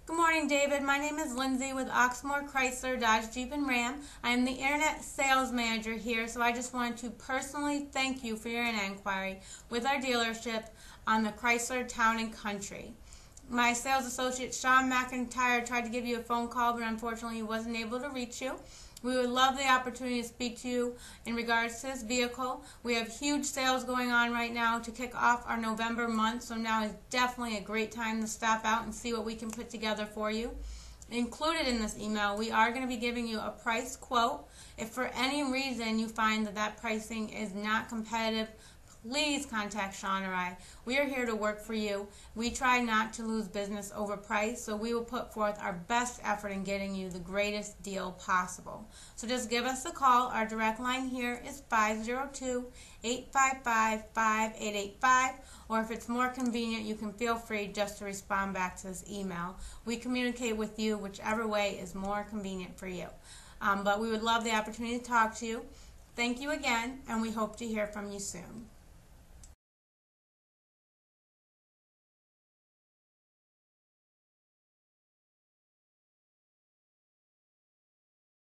Good morning, David. My name is Lindsay with Oxmoor Chrysler Dodge Jeep and Ram. I am the Internet Sales Manager here, so I just wanted to personally thank you for your inquiry with our dealership on the Chrysler Town and Country. My sales associate, Sean McIntyre, tried to give you a phone call, but unfortunately he wasn't able to reach you. We would love the opportunity to speak to you in regards to this vehicle. We have huge sales going on right now to kick off our November month, so now is definitely a great time to stop out and see what we can put together for you. Included in this email, we are going to be giving you a price quote. If for any reason you find that pricing is not competitive, please contact Sean or I. We are here to work for you. We try not to lose business over price, so we will put forth our best effort in getting you the greatest deal possible. So just give us a call. Our direct line here is 502-855-5885, or if it's more convenient, you can feel free just to respond back to this email. We communicate with you whichever way is more convenient for you. But we would love the opportunity to talk to you. Thank you again, and we hope to hear from you soon.